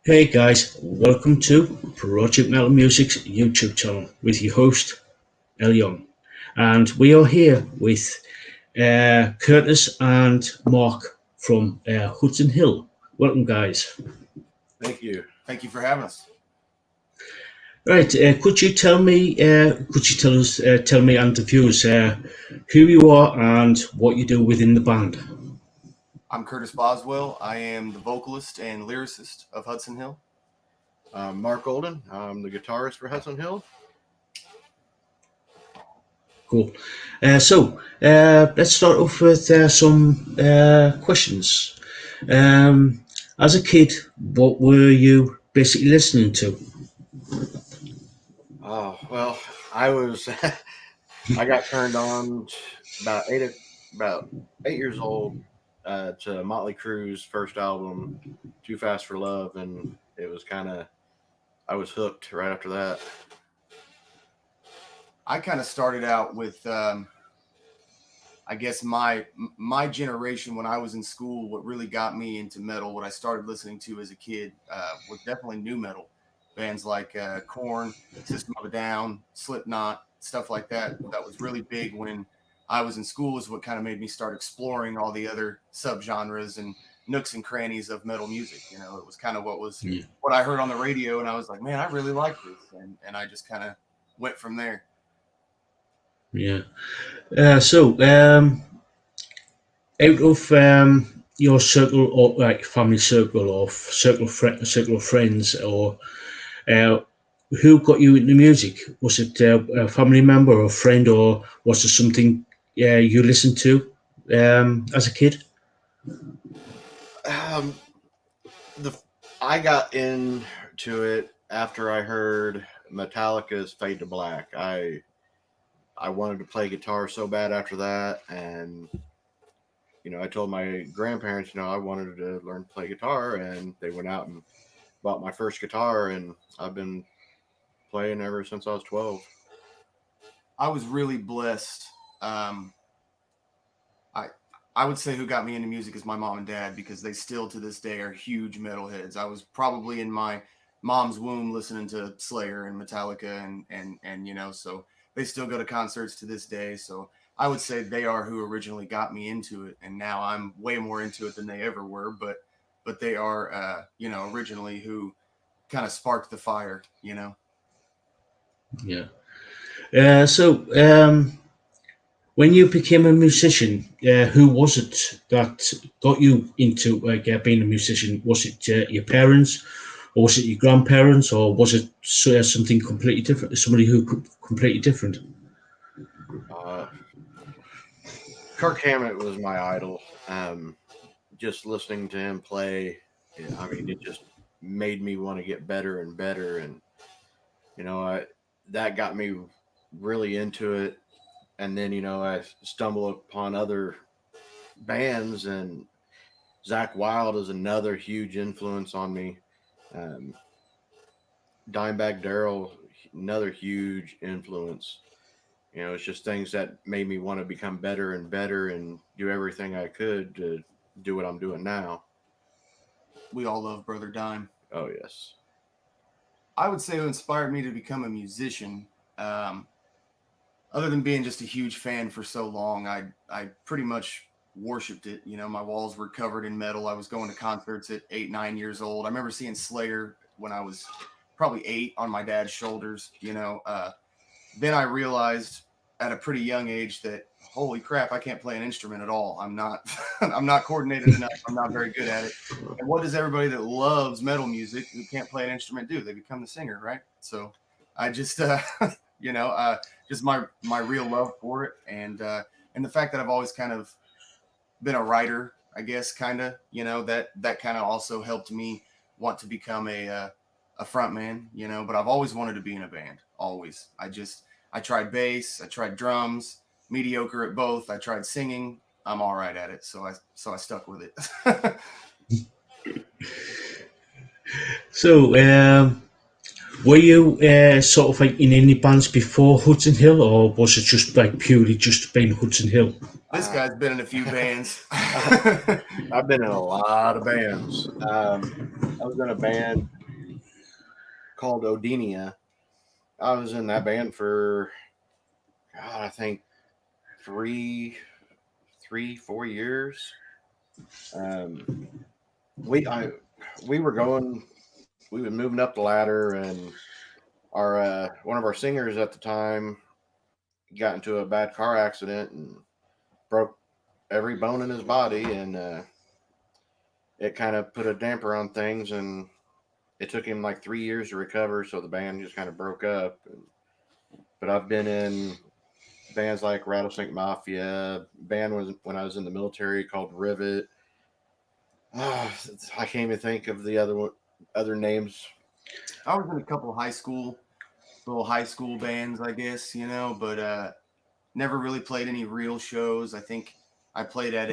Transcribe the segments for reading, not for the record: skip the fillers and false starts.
Hey guys, welcome to Project Metal Music's YouTube channel with your host, El Young. And we are here with Curtis and Mark from Hudson Hill. Welcome, guys. Thank you. Thank you for having us. Right, could you tell me, tell me and the viewers who you are and what you do within the band? I'm Curtis Boswell. I am the vocalist and lyricist of Hudson Hill. I'm Mark Olden. I'm the guitarist for Hudson Hill. Cool. Let's start off with some questions. As a kid, what were you basically listening to? Oh well, I was I got turned on about 8 years old to Motley Crue's first album, Too Fast for Love, and it was I was hooked right after that. I kind of started out with, I guess my generation when I was in school. What really got me into metal, what I started listening to as a kid, was definitely new metal bands like Korn, System of a Down, Slipknot, stuff like that. That was really big when I was in school. Is what kind of made me start exploring all the other subgenres and nooks and crannies of metal music. It was kind of Yeah. what I heard on the radio, and I was like, man, I really like this, and I just kind of went from there. Yeah. Out of your circle or like family circle or circle of friends, or uh, who got you into music? Was it a family member or a friend, or was it something you listened to as a kid? Um, the I got into it after I heard Metallica's "Fade to Black." I wanted to play guitar so bad after that, and I told my grandparents, I wanted to learn to play guitar, and they went out and bought my first guitar, and I've been playing ever since I was 12. I was really blessed. I I would say who got me into music is my mom and dad, because they still to this day are huge metalheads. I was probably in my mom's womb listening to Slayer and Metallica and so they still go to concerts to this day. So I would say they are who originally got me into it, and now I'm way more into it than they ever were. But they are originally who kind of sparked the fire. Yeah. So when you became a musician, who was it that got you into being a musician? Was it your parents, or was it your grandparents, or was it something completely different? Somebody who completely different? Uh, Kirk Hammett was my idol. Just listening to him play, I mean, it just made me want to get better and better, and that got me really into it. And then I stumble upon other bands, and Zach Wild is another huge influence on me. Um, Dimebag Darrell, another huge influence. It's just things that made me want to become better and better and do everything I could to do what I'm doing now. We all love Brother Dime. Oh, yes. I would say who inspired me to become a musician. Um, Other than being just a huge fan for so long, I pretty much worshipped it. My walls were covered in metal. I was going to concerts at 8, 9 years old. I remember seeing Slayer when I was probably 8 on my dad's shoulders. Then I realized at a pretty young age that holy crap, I can't play an instrument at all. I'm not I'm not coordinated enough. I'm not very good at it. And what does everybody that loves metal music who can't play an instrument do? They become the singer, right? So I just you know, just my real love for it, and the fact that I've always kind of been a writer, I guess, kind of, that kind of also helped me want to become a front man, but I've always wanted to be in a band, always. I tried bass, I tried drums, mediocre at both. I tried singing. I'm all right at it, so I stuck with it. So were you sort of like in any bands before Hudson Hill, or was it just like purely just being Hudson Hill? This Uh, guy's been in a few bands. I've been in a lot of bands. I was in a band called Odinia. I was in that band for God, I think three, 4 years. Um, we we were going, we were moving up the ladder, and our one of our singers at the time got into a bad car accident and broke every bone in his body, and it kind of put a damper on things, and it took him like 3 years to recover. So the band just kind of broke up. But I've been in bands like Rattlesnake Mafia. Band was when I was in the military called Rivet. Oh, I can't even think of the other names. I was in a couple of little high school bands, I guess, but never really played any real shows. I think I played at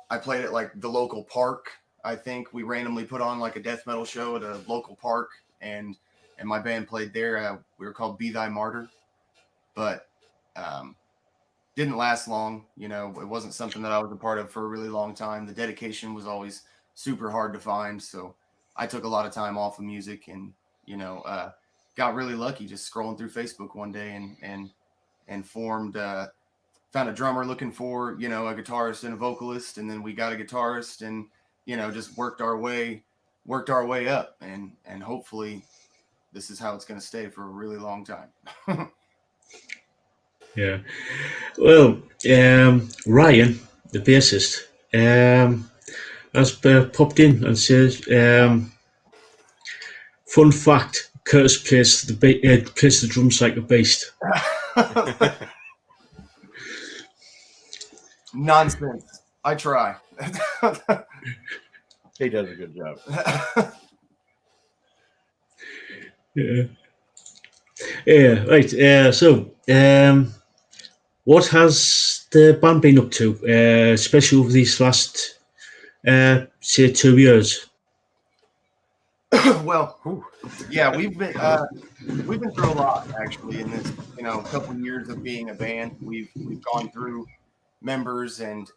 I played at like the local park. I think we randomly put on like a death metal show at a local park, and my band played there. We were called Be Thy Martyr, but um, didn't last long. It wasn't something that I was a part of for a really long time. The dedication was always super hard to find, so I took a lot of time off of music, and got really lucky just scrolling through Facebook one day, and formed. Found a drummer looking for a guitarist and a vocalist, and then we got a guitarist, and just worked our way up, and hopefully this is how it's going to stay for a really long time. Yeah. Well, Ryan, the bassist, has popped in and says, "Fun fact: Curtis plays the drums like a beast." Nonsense. I try. He does a good job. Yeah. Yeah. Right. What has the band been up to, especially over these last, say, 2 years? Well, yeah, we've been through a lot actually in this couple of years of being a band. We've gone through members and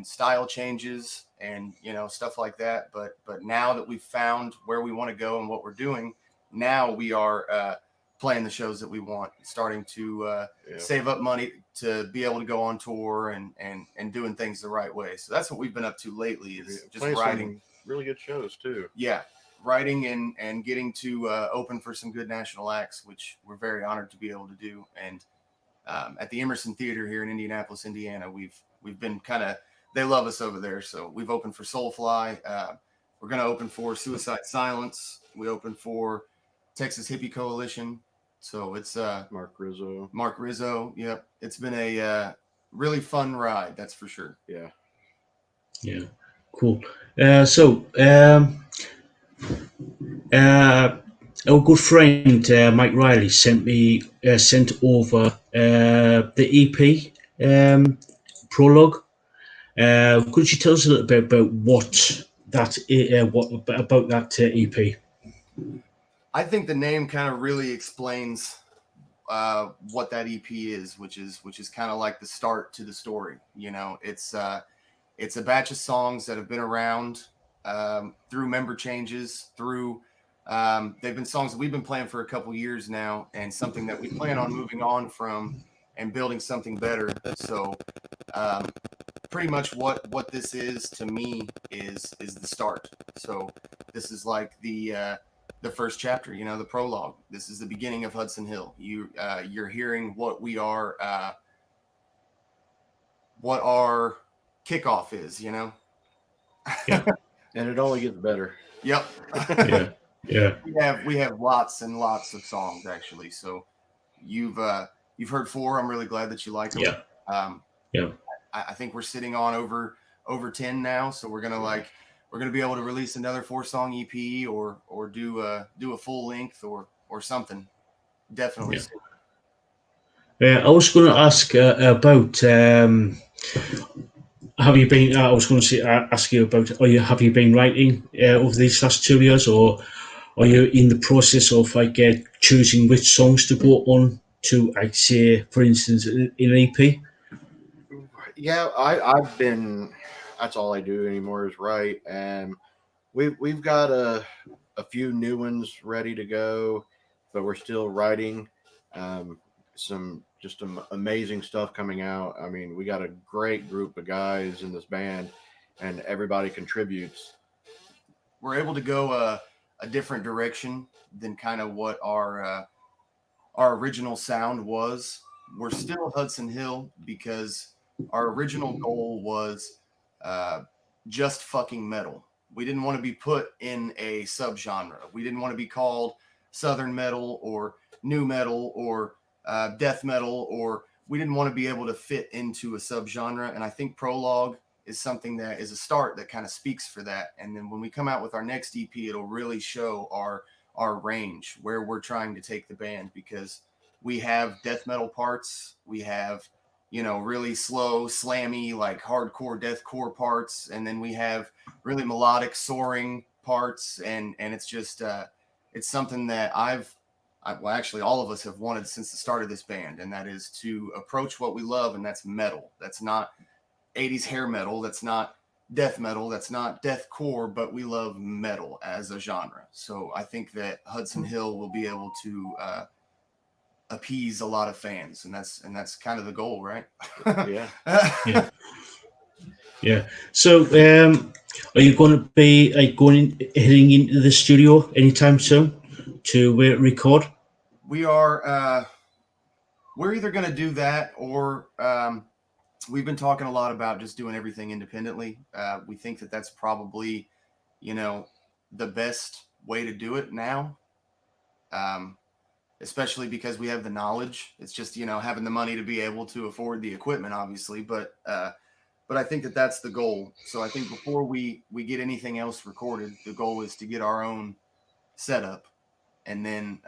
style changes and stuff like that. But now that we've found where we want to go and what we're doing, now we are playing the shows that we want, starting to save up money to be able to go on tour and doing things the right way. So that's what we've been up to lately, is just Playing writing. some really good shows too. Yeah, writing and getting to open for some good national acts, which we're very honored to be able to do. And at the Emerson Theater here in Indianapolis, Indiana, we've been they love us over there. So we've opened for Soulfly. We're going to open for Suicide Silence. We opened for Texas Hippie Coalition. So it's Mark Rizzo. Mark Rizzo. Yep. It's been a really fun ride. That's for sure. Yeah. Yeah. Cool. Uh, our good friend Mike Riley sent over the EP prologue. Could you tell us a little bit about what about that EP? I think the name kind of really explains what that EP is, which is kind of like the start to the story. It's a batch of songs that have been around through member changes, through they've been songs that we've been playing for a couple years now, and something that we plan on moving on from and building something better. So pretty much what this is to me is the start. So this is like the first chapter, the prologue. This is the beginning of Hudson Hill. You're hearing what our kickoff is. Yeah. And it only gets better. Yep. Yeah. Yeah. We have lots and lots of songs actually. So you've heard 4. I'm really glad that you like them. Yeah. Yeah. I think we're sitting on over 10 now. So we're gonna be able to release another 4-song EP or do a full length or something. Definitely. Yeah. I was going to ask about. Have you been? I was going to ask you about. Have you been writing over these last 2 years, or are you in the process of choosing which songs to go on to, say, for instance, in an EP? Yeah, I've been. That's all I do anymore is write, and we've got a a few new ones ready to go, but we're still writing. Um, some just amazing stuff coming out. I mean, we got a great group of guys in this band, and everybody contributes. We're able to go a different direction than kind of what our original sound was. We're still Hudson Hill because our original goal was uh, just fucking metal. We didn't want to be put in a subgenre. We didn't want to be called Southern metal or new metal or death metal, or we didn't want to be able to fit into a subgenre. And I think Prologue is something that is a start that kind of speaks for that. And then when we come out with our next EP, it'll really show our range, where we're trying to take the band, because we have death metal parts, we have, you know, really slow, slammy, like hardcore deathcore parts, and then we have really melodic, soaring parts, and it's just it's something that well, actually, all of us have wanted since the start of this band, and that is to approach what we love, and that's metal. That's not 80s hair metal. That's not death metal. That's not deathcore, but we love metal as a genre. So I think that Hudson Hill will be able to appease a lot of fans, and that's kind of the goal, right? Yeah. Yeah. Yeah. So, are you going to be heading into the studio anytime soon to record? We are. We're either going to do that, or we've been talking a lot about just doing everything independently. We think that that's probably, you know, the best way to do it now. Especially because we have the knowledge. It's just, you know, having the money to be able to afford the equipment, obviously. But I think that that's the goal. So I think before we get anything else recorded, the goal is to get our own setup, and then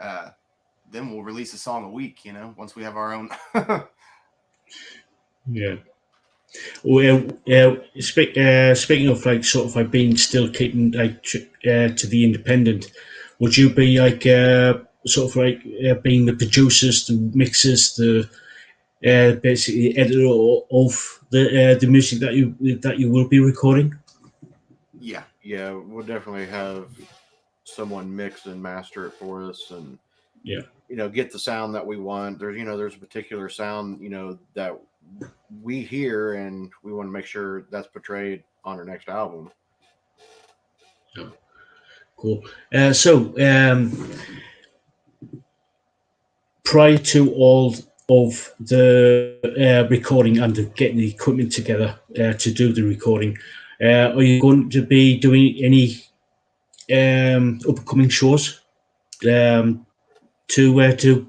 we'll release a song a week. You know, once we have our own. Yeah. Well, speaking of like sort of like being still keeping like to the independent, would you be like sort of like being the producers, the mixers, the basically editor of the music that you will be recording? Yeah. Yeah, we'll definitely have someone mix and master it for us, and Yeah. get the sound that we want. There's a particular sound that we hear, and we want to make sure that's portrayed on our next album. Yeah. Cool. So, prior to all of the recording and getting the equipment together to do the recording, are you going to be doing any upcoming shows to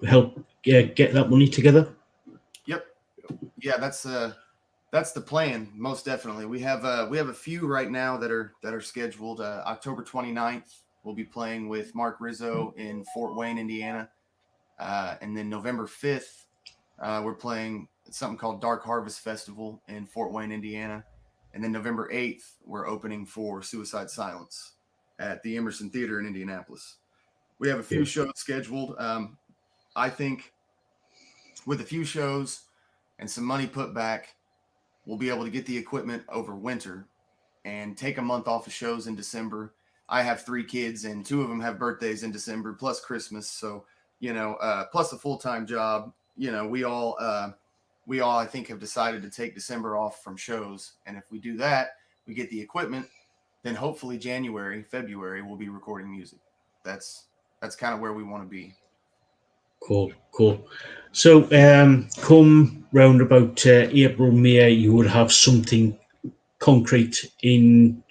help get that money together? Yep. Yeah, that's the plan, most definitely. We have a few right now that are scheduled. October 29th, we'll be playing with Mark Rizzo in Fort Wayne, Indiana. And then November 5th, we're playing something called Dark Harvest Festival in Fort Wayne, Indiana. And then November 8th, we're opening for Suicide Silence at the Emerson Theater in Indianapolis. We have a few shows scheduled. I think with a few shows and some money put back, we'll be able to get the equipment over winter and take a month off of shows in December. I have 3 kids, and 2 of them have birthdays in December, plus Christmas. So, plus a full-time job. We all, I think, have decided to take December off from shows. And if we do that, we get the equipment, then hopefully January, February, we'll be recording music. That's kind of where we want to be. Cool. So, come round about April, May, you would have something concrete in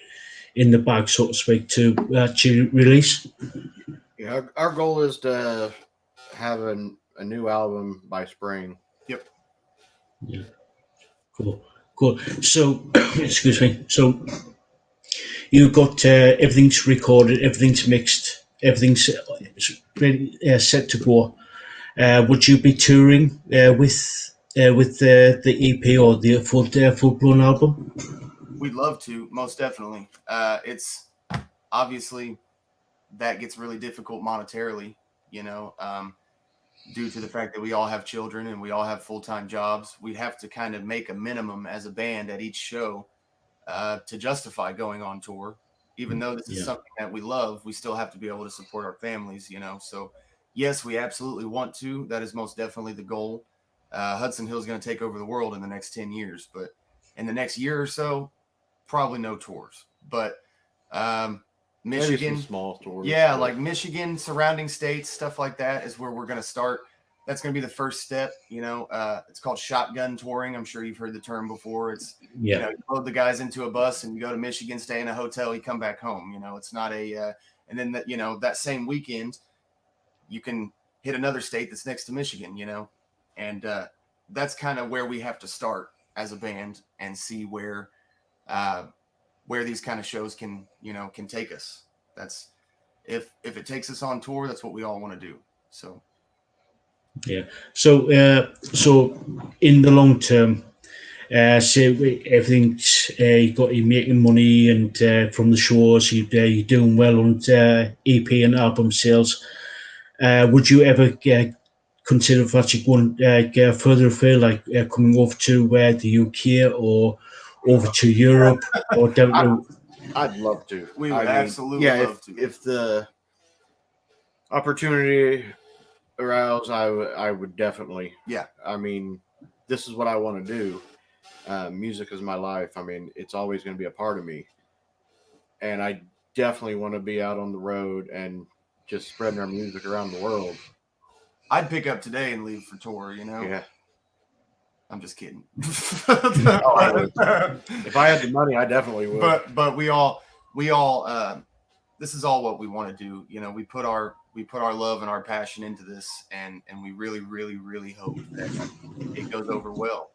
the bag, so to speak, to actually release. Yeah, our goal is to have a new album by spring. Yep. Yeah. Cool. So, excuse me. So, you've got everything's recorded, everything's mixed, everything's ready, set to go. Would you be touring with the EP or the full blown album? We'd love to, most definitely. It's obviously that gets really difficult monetarily, due to the fact that we all have children and we all have full-time jobs. We'd have to kind of make a minimum as a band at each show to justify going on tour. Even though this is Yeah. something that we love, we still have to be able to support our families, So, yes, we absolutely want to. That is most definitely the goal. Hudson Hill is going to take over the world in the next 10 years, but in the next year or so, probably no tours. But Maybe some Michigan, small tours. yeah, but like Michigan, surrounding states, stuff like that is where we're going to start. That's going to be the first step. It's called shotgun touring. I'm sure you've heard the term before. It's, Yeah. you load the guys into a bus and you go to Michigan, stay in a hotel, you come back home. It's not and then that same weekend, you can hit another state that's next to Michigan, and that's kind of where we have to start as a band and see where these kind of shows can take us. That's if it takes us on tour, that's what we all want to do. So Yeah. So in the long term, say everything's you're making money and from the shows, you're doing well on EP and album sales. Would you ever consider actually going further afield, like coming over to the UK or over to Europe or down I, to I'd love to. we would I mean, absolutely yeah, love to. if the opportunity aroused, I would definitely. Yeah. I mean, this is what I want to do. Music is my life. I mean, it's always going to be a part of me, and I definitely want to be out on the road and just spreading our music around the world. I'd pick up today and leave for tour. Yeah. I'm just kidding. I would. If I had the money, I definitely would. But we all this is all what we want to do. We put our love and our passion into this, and we really, really, really hope that it goes over well.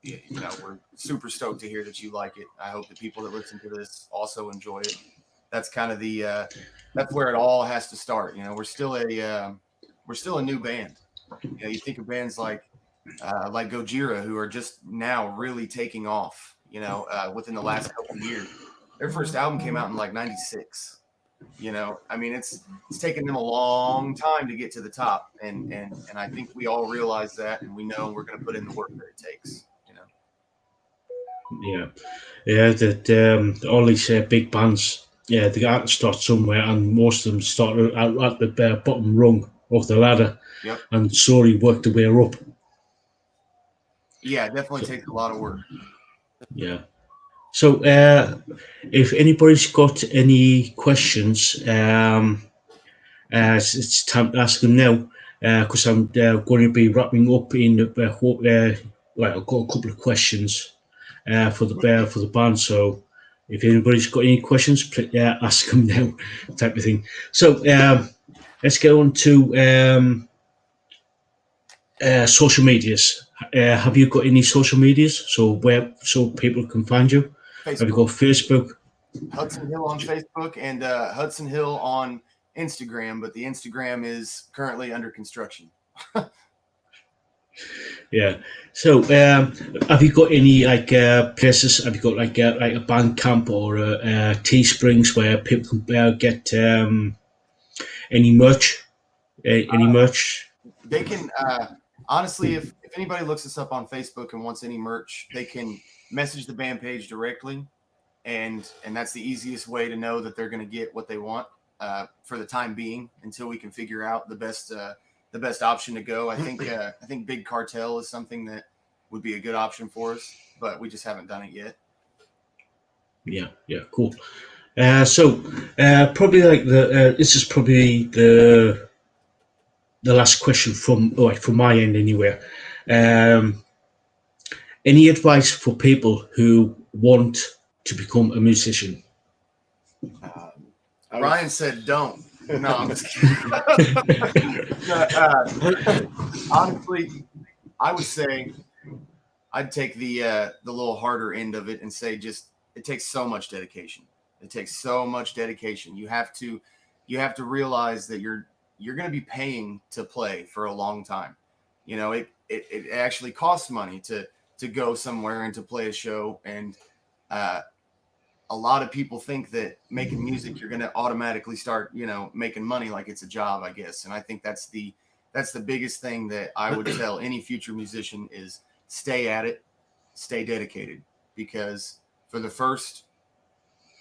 We're super stoked to hear that you like it. I hope the people that listen to this also enjoy it. That's kind of that's where it all has to start. We're still a new band. You think of bands like Gojira, who are just now really taking off, within the last couple of years. Their first album came out in like 96. I mean, it's taken them a long time to get to the top. And I think we all realize that, and we know we're going to put in the work that it takes, that all these big bands, they got to start somewhere, and most of them started out at the bottom rung of the ladder, Yep. and slowly worked their way up. Yeah, it definitely takes a lot of work. Yeah. So, if anybody's got any questions, it's time to ask them now, because I'm going to be wrapping up in I've got a couple of questions for the band. So, if anybody's got any questions, please, ask them now, type of thing. So, let's get on to social medias. Have you got any social medias so people can find you? Facebook. Have you got Facebook? Hudson Hill on Facebook and Hudson Hill on Instagram, but the Instagram is currently under construction. Yeah. So, have you got any places? Have you got like a band camp or a Teesprings where people can get any merch? Any merch? They can honestly, if anybody looks us up on Facebook and wants any merch, they can message the band page directly, and that's the easiest way to know that they're going to get what they want for the time being until we can figure out the best option to go. I think Big Cartel is something that would be a good option for us, but we just haven't done it yet. Yeah, cool. So probably like this is probably the last question from my end anyway. Any advice for people who want to become a musician? Ryan said, "Don't." No, I'm just kidding. Honestly, I would say I'd take the little harder end of it and say just it takes so much dedication. It takes so much dedication. You have to realize that you're going to be paying to play for a long time. It actually costs money to go somewhere and to play a show, and a lot of people think that making music you're going to automatically start making money like it's a job, I guess. And I think that's the biggest thing that I would tell any future musician is stay at it, stay dedicated, because for the first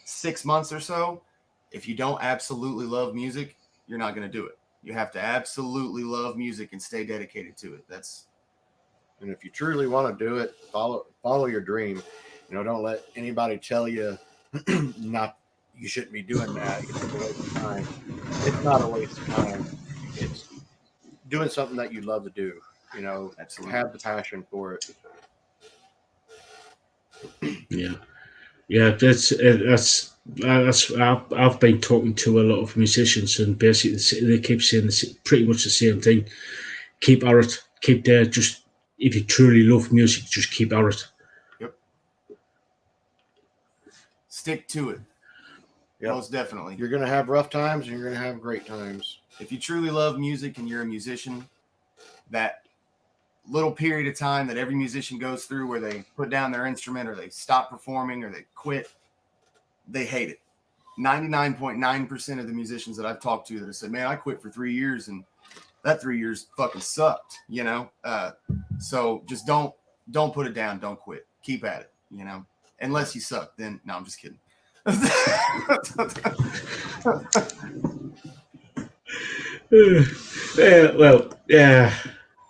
6 months or so If you don't absolutely love music, you're not going to do it. You have to absolutely love music and stay dedicated to it. And if you truly want to do it, follow your dream. Don't let anybody tell you not you shouldn't be doing that. It's a waste of time. It's not a waste of time. It's doing something that you love to do. Absolutely. Have the passion for it. Yeah, yeah. I've been talking to a lot of musicians, and basically they keep saying pretty much the same thing. Keep at it. Keep there. Just if you truly love music, just keep at it. Yep. Stick to it. Yep. Most definitely. You're going to have rough times and you're going to have great times. If you truly love music and you're a musician, that little period of time that every musician goes through where they put down their instrument or they stop performing or they quit, they hate it. 99.9% of the musicians that I've talked to that have said, man, I quit for 3 years and that 3 years fucking sucked, So just don't put it down. Don't quit. Keep at it, unless you suck. Then no, I'm just kidding.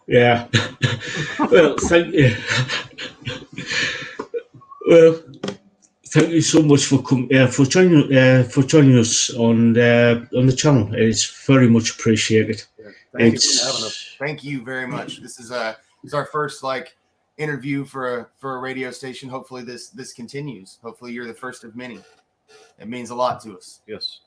Yeah. Well, thank you. Well, thank you so much for joining us on the channel. It's very much appreciated. Yeah, thank you for having us. Thank you very much. This is our first interview for a radio station. Hopefully this continues. Hopefully you're the first of many. It means a lot to us. Yes.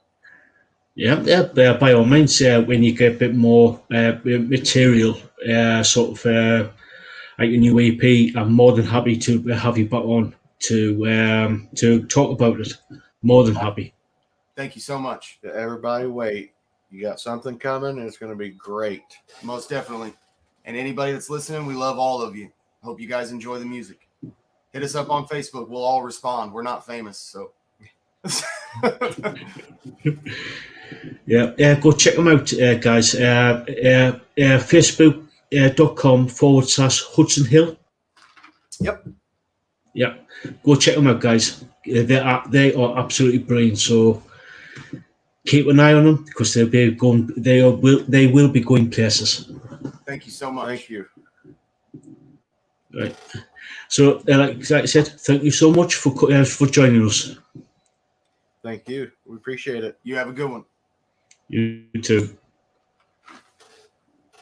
Yeah. By all means, when you get a bit more material, like a new EP, I'm more than happy to have you back on to talk about it. More than happy. Thank you so much. Everybody wait. You got something coming and it's going to be great. Most definitely. And anybody that's listening, we love all of you. Hope you guys enjoy the music. Hit us up on Facebook. We'll all respond. We're not famous, so. Yeah, go check them out, guys. Facebook.com/Hudson Hill. Yep. Yeah, go check them out, guys. They are absolutely brilliant. So keep an eye on them because they'll be going. They will be going places. Thank you so much. Thank you. Right. So, like I said, thank you so much for joining us. Thank you. We appreciate it. You have a good one. You too.